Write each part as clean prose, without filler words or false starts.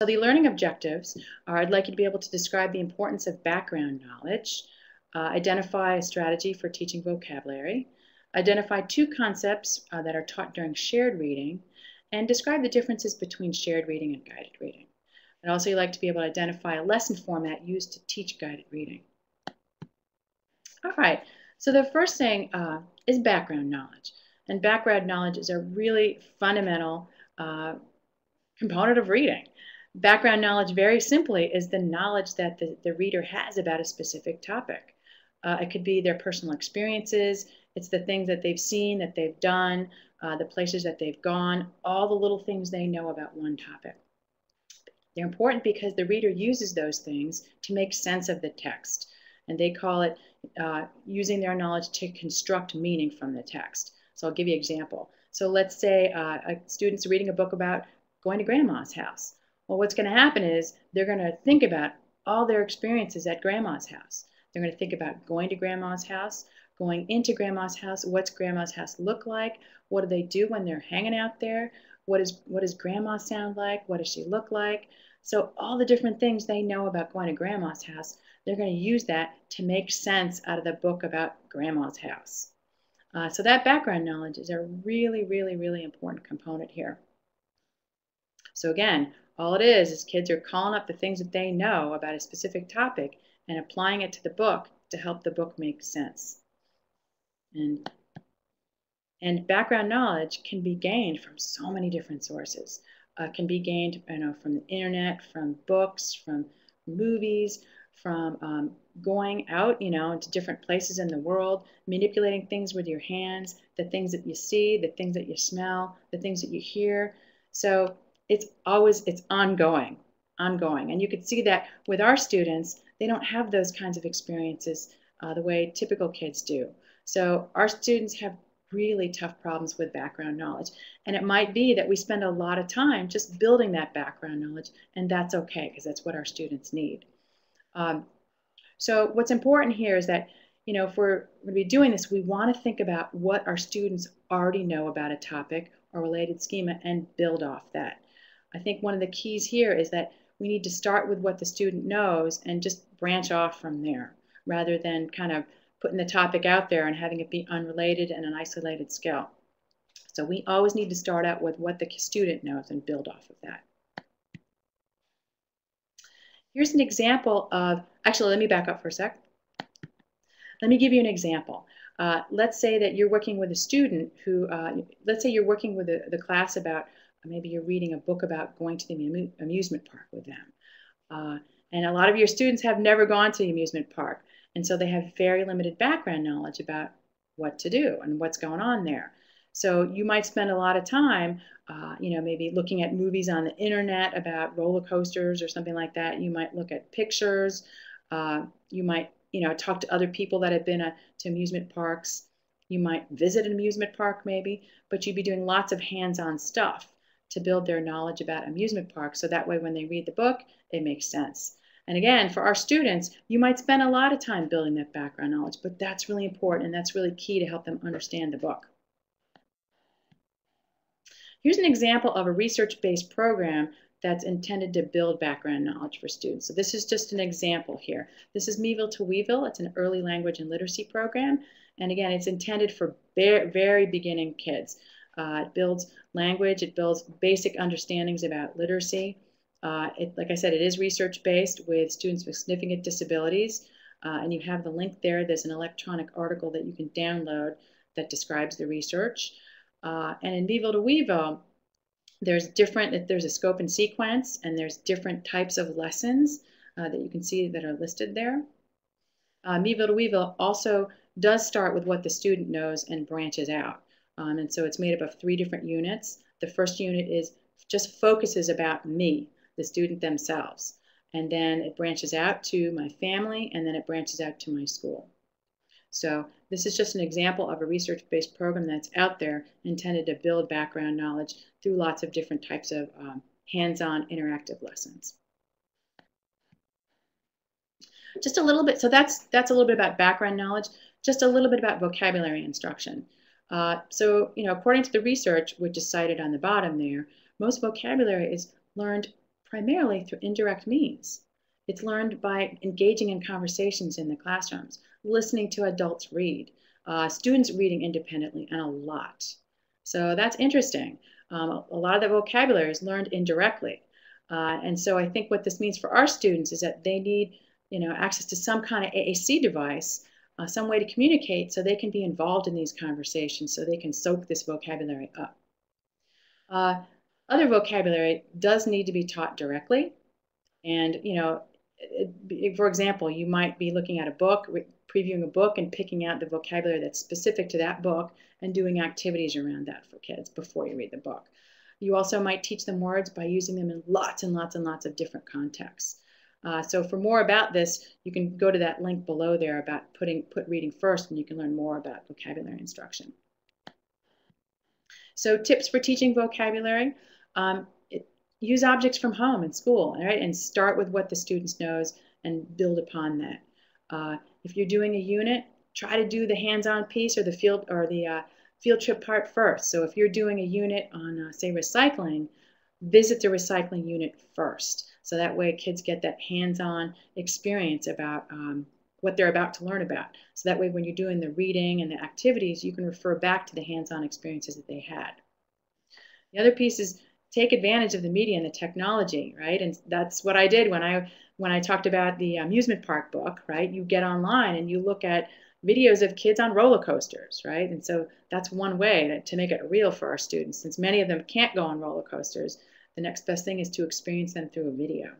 So the learning objectives are, I'd like you to be able to describe the importance of background knowledge, identify a strategy for teaching vocabulary, identify two concepts that are taught during shared reading, and describe the differences between shared reading and guided reading. I'd also like to be able to identify a lesson format used to teach guided reading. All right, so the first thing is background knowledge. And background knowledge is a really fundamental component of reading. Background knowledge, very simply, is the knowledge that the reader has about a specific topic. It could be their personal experiences, it's the things that they've seen, that they've done, the places that they've gone, all the little things they know about one topic. They're important because the reader uses those things to make sense of the text, and they call it using their knowledge to construct meaning from the text. So I'll give you an example. So let's say a student's reading a book about going to grandma's house. Well, what's going to happen is they're going to think about all their experiences at grandma's house. They're going to think about going to grandma's house, going into grandma's house, what's grandma's house look like, what do they do when they're hanging out there, what does grandma sound like, what does she look like. So all the different things they know about going to grandma's house, they're going to use that to make sense out of the book about grandma's house. So that background knowledge is a really, really, really important component here. So again, all it is kids are calling up the things that they know about a specific topic and applying it to the book to help the book make sense. And background knowledge can be gained from so many different sources. Can be gained from the internet, from books, from movies, from going out into different places in the world, manipulating things with your hands, the things that you see, the things that you smell, the things that you hear. So it's ongoing. And you could see that with our students, they don't have those kinds of experiences the way typical kids do. So our students have really tough problems with background knowledge. And it might be that we spend a lot of time just building that background knowledge, and that's okay, because that's what our students need. So what's important here is that, if we're going to be doing this, we want to think about what our students already know about a topic or related schema and build off that. I think one of the keys here is that we need to start with what the student knows and just branch off from there, rather than kind of putting the topic out there and having it be unrelated and an isolated skill. So we always need to start out with what the student knows and build off of that. Here's an example of, actually, let me back up for a sec. Let me give you an example. Let's say that you're working with a student who, let's say you're working with the class about, maybe you're reading a book about going to the amusement park with them. And a lot of your students have never gone to the amusement park. And so they have very limited background knowledge about what to do and what's going on there. So you might spend a lot of time, maybe looking at movies on the internet about roller coasters or something like that. You might look at pictures. You might, talk to other people that have been to amusement parks. You might visit an amusement park maybe, but you'd be doing lots of hands-on stuff to build their knowledge about amusement parks. So that way when they read the book, it makes sense. And again, for our students, you might spend a lot of time building that background knowledge, but that's really important and that's really key to help them understand the book. Here's an example of a research-based program that's intended to build background knowledge for students. So this is just an example here. This is Meeville to Weeville. It's an early language and literacy program. And again, it's intended for very beginning kids. It builds language. It builds basic understandings about literacy. Like I said, it is research-based with students with significant disabilities. And you have the link there. There's an electronic article that you can download that describes the research. And in Meeville to Weeville, there's a scope and sequence, and there's different types of lessons that you can see that are listed there. Meeville to Weeville also does start with what the student knows and branches out. And so it's made up of 3 different units. The first unit just focuses about me, the student themselves. And then it branches out to my family, and then it branches out to my school. So this is just an example of a research-based program that's out there intended to build background knowledge through lots of different types of hands-on interactive lessons. Just a little bit, so that's a little bit about background knowledge, just a little bit about vocabulary instruction. According to the research, which is cited on the bottom there, most vocabulary is learned primarily through indirect means. It's learned by engaging in conversations in the classrooms, listening to adults read, students reading independently, and a lot. So that's interesting. A lot of the vocabulary is learned indirectly. And so I think what this means for our students is that they need, access to some kind of AAC device, some way to communicate so they can be involved in these conversations, so they can soak this vocabulary up. Other vocabulary does need to be taught directly. And, for example, you might be looking at a book, previewing a book and picking out the vocabulary that's specific to that book and doing activities around that for kids before you read the book. You also might teach them words by using them in lots and lots and lots of different contexts. So for more about this, you can go to that link below there about put reading first, and you can learn more about vocabulary instruction. So tips for teaching vocabulary. Use objects from home and school, right? And start with what the students knows and build upon that. If you're doing a unit, try to do the hands-on piece or the field trip part first. So if you're doing a unit on, say, recycling, visit the recycling unit first. So that way kids get that hands-on experience about what they're about to learn about. So that way when you're doing the reading and the activities, you can refer back to the hands-on experiences that they had. The other piece is take advantage of the media and the technology, right? And that's what I did when I talked about the amusement park book, right? You get online and you look at videos of kids on roller coasters, right? And so that's one way to make it real for our students. Since many of them can't go on roller coasters, the next best thing is to experience them through a video.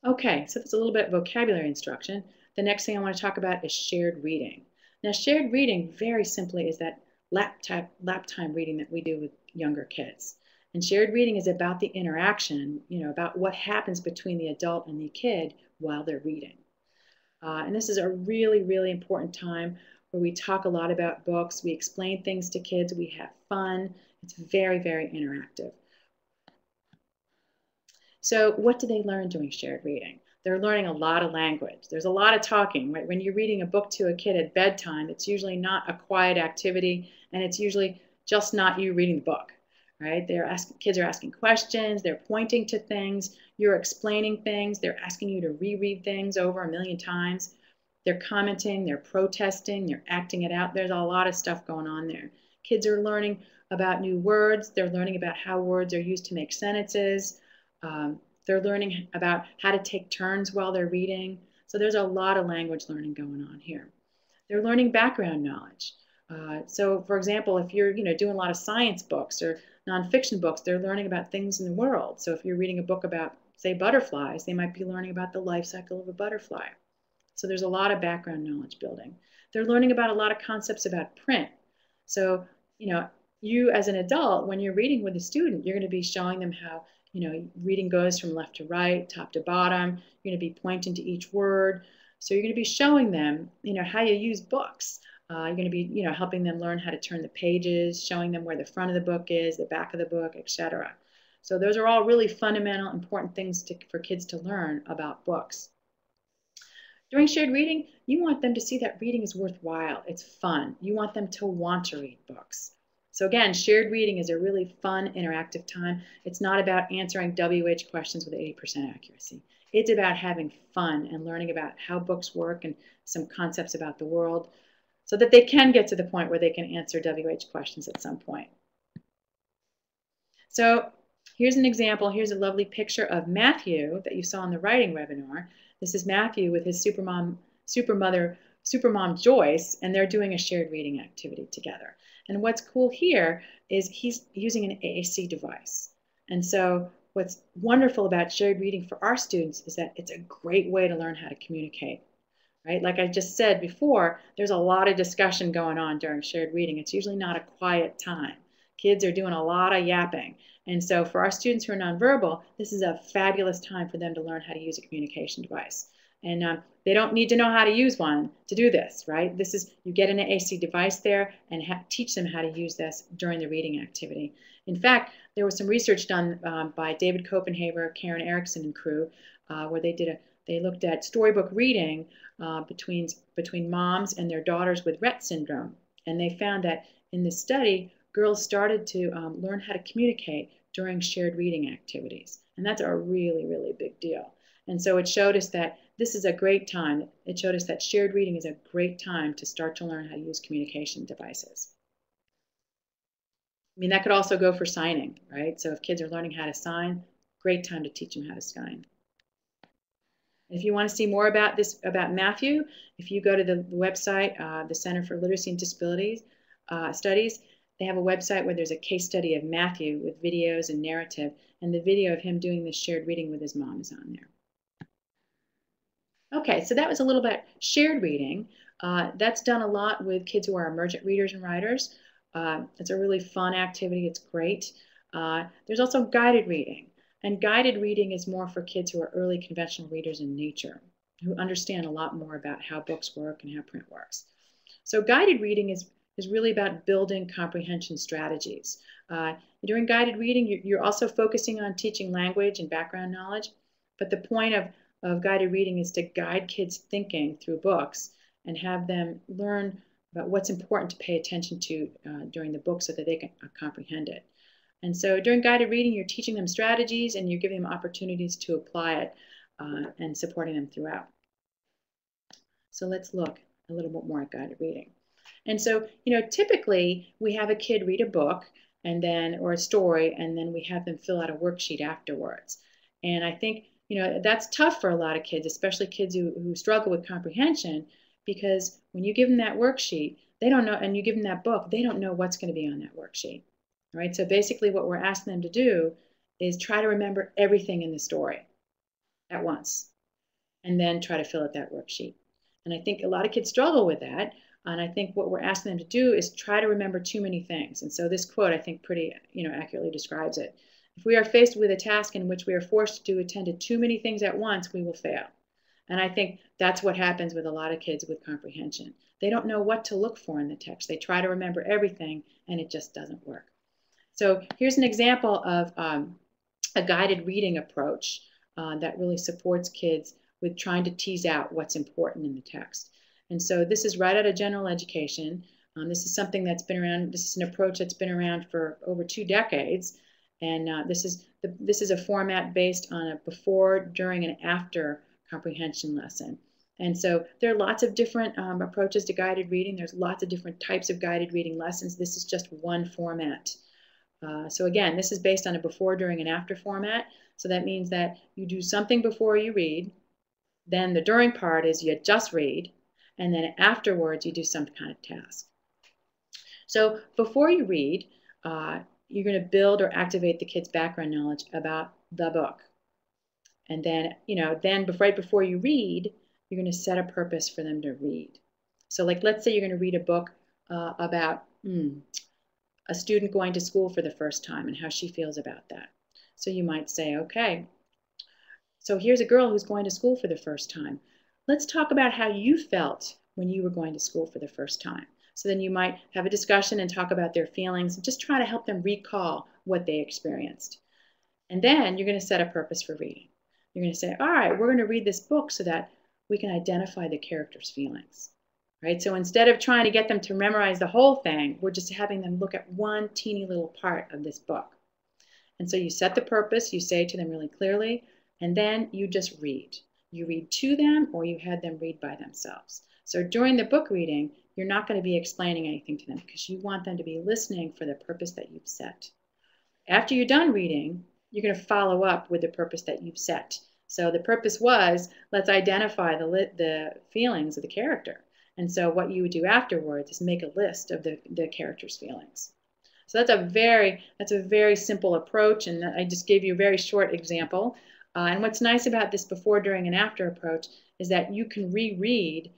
Okay, so that's a little bit of vocabulary instruction. The next thing I want to talk about is shared reading. Now, shared reading, very simply, is that lap time reading that we do with younger kids. And shared reading is about the interaction, about what happens between the adult and the kid while they're reading. And this is a really, really important time where we talk a lot about books, we explain things to kids, we have fun. It's very, very interactive. So what do they learn doing shared reading? They're learning a lot of language. There's a lot of talking, right? When you're reading a book to a kid at bedtime, it's usually not a quiet activity, and it's usually just not you reading the book, right? Kids are asking questions, they're pointing to things, you're explaining things, they're asking you to reread things over 1,000,000 times. They're commenting, they're protesting, they're acting it out. There's a lot of stuff going on there. Kids are learning about new words. They're learning about how words are used to make sentences. They're learning about how to take turns while they're reading. So there's a lot of language learning going on here. They're learning background knowledge. So for example, if you're doing a lot of science books or nonfiction books, they're learning about things in the world. So if you're reading a book about, say, butterflies, they might be learning about the life cycle of a butterfly. So there's a lot of background knowledge building. They're learning about a lot of concepts about print. So, you as an adult, when you're reading with a student, you're going to be showing them how, reading goes from left to right, top to bottom. You're going to be pointing to each word. So you're going to be showing them, how you use books. You're going to be, helping them learn how to turn the pages, showing them where the front of the book is, the back of the book, etc. So those are all really fundamental, important things for kids to learn about books. During shared reading, you want them to see that reading is worthwhile. It's fun. You want them to want to read books. So again, shared reading is a really fun, interactive time. It's not about answering WH questions with 80% accuracy. It's about having fun and learning about how books work and some concepts about the world so that they can get to the point where they can answer WH questions at some point. So here's an example. Here's a lovely picture of Matthew that you saw in the writing webinar. This is Matthew with his supermom Joyce, and they're doing a shared reading activity together. And what's cool here is he's using an AAC device. And so what's wonderful about shared reading for our students is that it's a great way to learn how to communicate, right? Like I just said before, there's a lot of discussion going on during shared reading. It's usually not a quiet time. Kids are doing a lot of yapping. And so for our students who are nonverbal, this is a fabulous time for them to learn how to use a communication device. And they don't need to know how to use one to do this, right? You get an AAC device there and teach them how to use this during the reading activity. In fact, there was some research done by David Copenhaver, Karen Erickson, and crew, where they looked at storybook reading between moms and their daughters with Rett syndrome. And they found that in this study, girls started to learn how to communicate during shared reading activities. And that's a really, really big deal. And so it showed us that this is a great time. It showed us that shared reading is a great time to start to learn how to use communication devices. I mean, that could also go for signing, right? So if kids are learning how to sign, great time to teach them how to sign. If you want to see more about this, about Matthew, if you go to the website, the Center for Literacy and Disabilities Studies, they have a website where there's a case study of Matthew with videos and narrative, and the video of him doing this shared reading with his mom is on there. Okay, so that was a little bit shared reading. That's done a lot with kids who are emergent readers and writers. It's a really fun activity. It's great. There's also guided reading. And guided reading is more for kids who are early conventional readers in nature, who understand a lot more about how books work and how print works. So guided reading is really about building comprehension strategies. During guided reading, you're also focusing on teaching language and background knowledge, but the point of guided reading is to guide kids' thinking through books and have them learn about what's important to pay attention to during the book so that they can comprehend it. And so during guided reading, you're teaching them strategies and you're giving them opportunities to apply it and supporting them throughout. So let's look a little bit more at guided reading. And so, typically we have a kid read a book and then, or a story, and then we have them fill out a worksheet afterwards. And I think, that's tough for a lot of kids, especially kids who struggle with comprehension, because when you give them that worksheet, they don't know, and you give them that book, they don't know what's going to be on that worksheet. All right, so basically what we're asking them to do is try to remember everything in the story at once, and then try to fill out that worksheet. And I think a lot of kids struggle with that. And I think what we're asking them to do is try to remember too many things. And so this quote, I think, pretty accurately describes it. If we are faced with a task in which we are forced to attend to too many things at once, we will fail. And I think that's what happens with a lot of kids with comprehension. They don't know what to look for in the text. They try to remember everything, and it just doesn't work. So here's an example of a guided reading approach that really supports kids with trying to tease out what's important in the text. And so this is right out of general education. This is something that's been around. This is an approach that's been around for over 2 decades. And this is a format based on a before, during, and after comprehension lesson. And so there are lots of different approaches to guided reading. There's lots of different types of guided reading lessons. This is just one format. So again, this is based on a before, during, and after format. So that means that you do something before you read. Then the during part is you just read. And then afterwards, you do some kind of task. So before you read, you're going to build or activate the kid's background knowledge about the book. And then, right before you read, you're going to set a purpose for them to read. So like, let's say you're going to read a book about a student going to school for the first time and how she feels about that. So you might say, okay, so here's a girl who's going to school for the first time. Let's talk about how you felt when you were going to school for the first time. So then you might have a discussion and talk about their feelings and just try to help them recall what they experienced. And then you're going to set a purpose for reading. You're going to say, all right, we're going to read this book so that we can identify the character's feelings. Right? So instead of trying to get them to memorize the whole thing, we're just having them look at one teeny little part of this book. And so you set the purpose, you say to them really clearly, and then you just read. You read to them or you had them read by themselves. So during the book reading, you're not going to be explaining anything to them because you want them to be listening for the purpose that you've set. After you're done reading, you're going to follow up with the purpose that you've set. So the purpose was, let's identify the feelings of the character. And so what you would do afterwards is make a list of the character's feelings. So that's a very simple approach, and I just gave you a very short example. And what's nice about this before, during, and after approach is that you can reread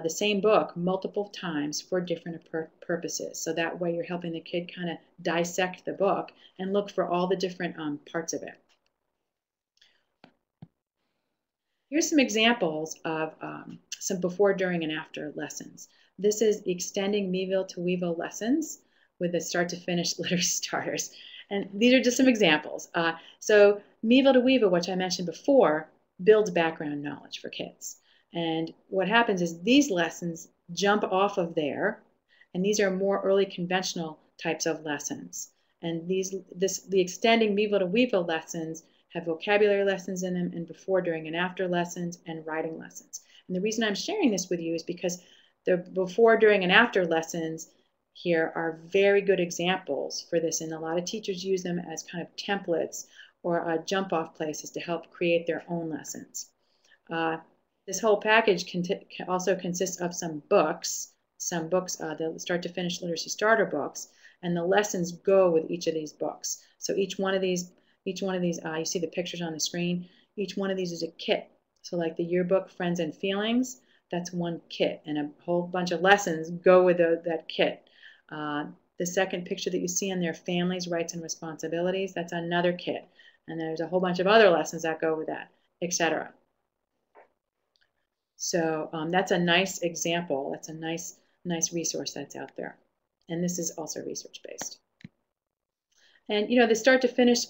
the same book multiple times for different purposes. So that way you're helping the kid kind of dissect the book and look for all the different parts of it. Here's some examples of some before, during, and after lessons. This is extending Meeville to Weevil lessons with the start to finish literacy starters. And these are just some examples. So Meeville to Weevil, which I mentioned before, builds background knowledge for kids. And what happens is these lessons jump off of there, and these are more early conventional types of lessons. And the extending Weevil to Weevil lessons have vocabulary lessons in them, and before, during, and after lessons, and writing lessons. And the reason I'm sharing this with you is because the before, during, and after lessons here are very good examples for this, and a lot of teachers use them as kind of templates or jump-off places to help create their own lessons. This whole package also consists of some books, the start to finish literacy starter books, and the lessons go with each of these books. So each one of these, you see the pictures on the screen, each one of these is a kit. So like the yearbook, Friends and Feelings, that's one kit, and a whole bunch of lessons go with that kit. The second picture that you see in there, Families, Rights, and Responsibilities, that's another kit. And there's a whole bunch of other lessons that go with that, etc. So that's a nice example. That's a nice resource that's out there. And this is also research-based. And the start to finish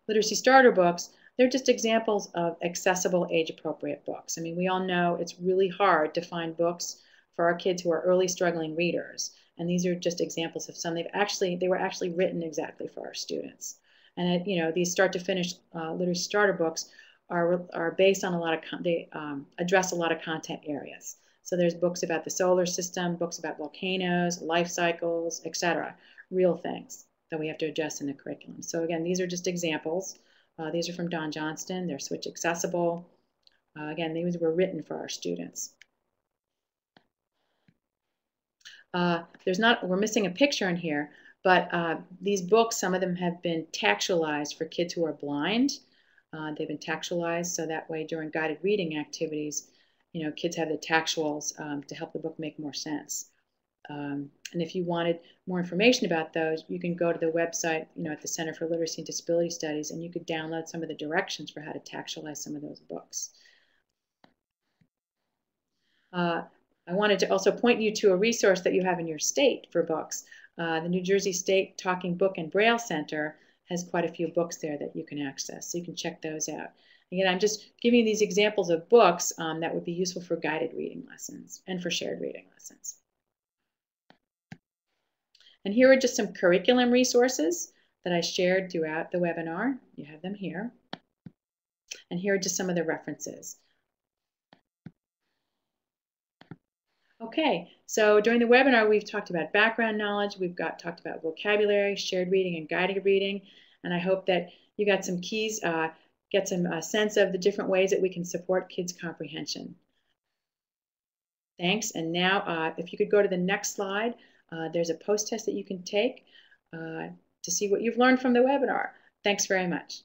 literacy starter books, they're just examples of accessible, age-appropriate books. I mean, we all know it's really hard to find books for our kids who are early struggling readers. And these are just examples of some. They were actually written exactly for our students. And these start to finish literacy starter books are based on they address a lot of content areas. So there's books about the solar system, books about volcanoes, life cycles, etc. Real things that we have to address in the curriculum. So again, these are just examples. These are from Don Johnston. They're Switch accessible. Again, these were written for our students. We're missing a picture in here, but these books, some of them have been textualized for kids who are blind. They've been textualized, so that way during guided reading activities, kids have the textuals to help the book make more sense. And if you wanted more information about those, you can go to the website, at the Center for Literacy and Disability Studies, and you could download some of the directions for how to textualize some of those books. I wanted to also point you to a resource that you have in your state for books. The New Jersey State Talking Book and Braille Center has quite a few books there that you can access, so you can check those out. Again, I'm just giving you these examples of books that would be useful for guided reading lessons and for shared reading lessons. And here are just some curriculum resources that I shared throughout the webinar. You have them here. And here are just some of the references. Okay, so during the webinar, we've talked about background knowledge, we've talked about vocabulary, shared reading, and guided reading, and I hope that you got some keys, get some sense of the different ways that we can support kids' comprehension. Thanks, and now if you could go to the next slide, there's a post test that you can take to see what you've learned from the webinar. Thanks very much.